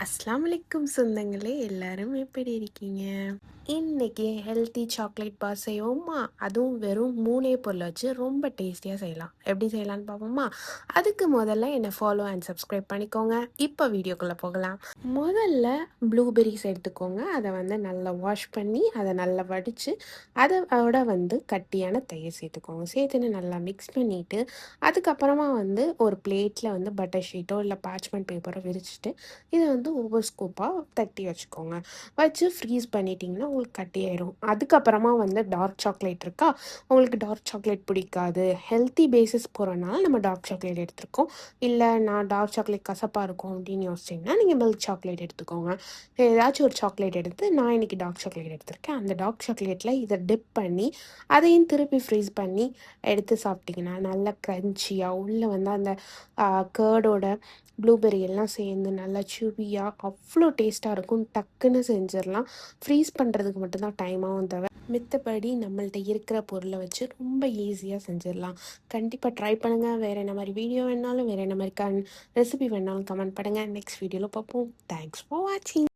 அஸ்ஸலாமு அலைக்கும் சொந்தங்களே, எல்லாரும் எப்படி இருக்கீங்க? இன்னைக்கு ஹெல்த்தி சாக்லேட் பார் செய்வோமா? அதுவும் வெறும் 3 பொருள வச்சு ரொம்ப டேஸ்டியா செய்யலாம். எப்படி செய்யலான்னு பார்ப்போமா? அதுக்கு முதல்ல என்ன ஃபாலோ அண்ட் சப்ஸ்கிரைப் பண்ணிக்கோங்க. இப்போ வீடியோக்குள்ள போகலாம். முதல்ல ப்ளூபெர்ரிஸ் எடுத்துக்கோங்க. அதை நல்லா வாஷ் பண்ணி அதை நல்லா வடித்து அதோட கட்டியான தயிர் சேர்த்துக்கோங்க. சேர்த்துன்னு நல்லா மிக்ஸ் பண்ணிவிட்டு அதுக்கப்புறமா ஒரு பிளேட்டில் பட்டர் ஷீட்டோ இல்லை பார்ச்மெண்ட் பேப்பரோ விரிச்சிட்டு இதை ஒவ்வொரு ஸ்கூப்பாக தட்டி வச்சுக்கோங்க. வச்சு ஃப்ரீஸ் பண்ணிட்டீங்கன்னா உங்களுக்கு கட்டியாயிரும். அதுக்கப்புறமா டார்க் சாக்லேட் இருக்கா, உங்களுக்கு டார்க் சாக்லேட் பிடிக்காது, ஹெல்த்தி பேசிஸ் போகிறனால நம்ம டார்க் சாக்லேட் எடுத்துருக்கோம், இல்லை நான் டார்க் சாக்லேட் கசப்பாக இருக்கும் அப்படின்னு யோசிச்சிங்கன்னா நீங்கள் மில்க் சாக்லேட் எடுத்துக்கோங்க. ஏதாச்சும் ஒரு சாக்லேட் எடுத்து, நான் இன்றைக்கி டார்க் சாக்லேட் எடுத்திருக்கேன். அந்த டார்க் சாக்லேட்டில் இதை டிப் பண்ணி அதையும் திருப்பி ஃப்ரீஸ் பண்ணி எடுத்து சாப்பிட்டிங்கன்னா நல்லா க்ரன்ச்சியாக உள்ளே அந்த கேர்டோட ப்ளூபெர்ரி எல்லாம் சேர்ந்து நல்லா சுவியாக அவ்வளோ டேஸ்ட்டாக இருக்கும். டக்குன்னு செஞ்சிடலாம். ஃப்ரீஸ் பண்ணுறதுக்கு மட்டும்தான் டைம் ஆகும் தவிர மித்தபடி நம்மள்ட்ட இருக்கிற பொருளை வச்சு ரொம்ப ஈஸியாக செஞ்சிடலாம். கண்டிப்பாக ட்ரை பண்ணுங்கள். வேறு என்ன மாதிரி வீடியோ வேணாலும், வேறு என்ன மாதிரி ரெசிபி வேணாலும் கமெண்ட் பண்ணுங்கள். நெக்ஸ்ட் வீடியோவில் பார்ப்போம். தேங்க்ஸ் ஃபார் வாட்சிங்.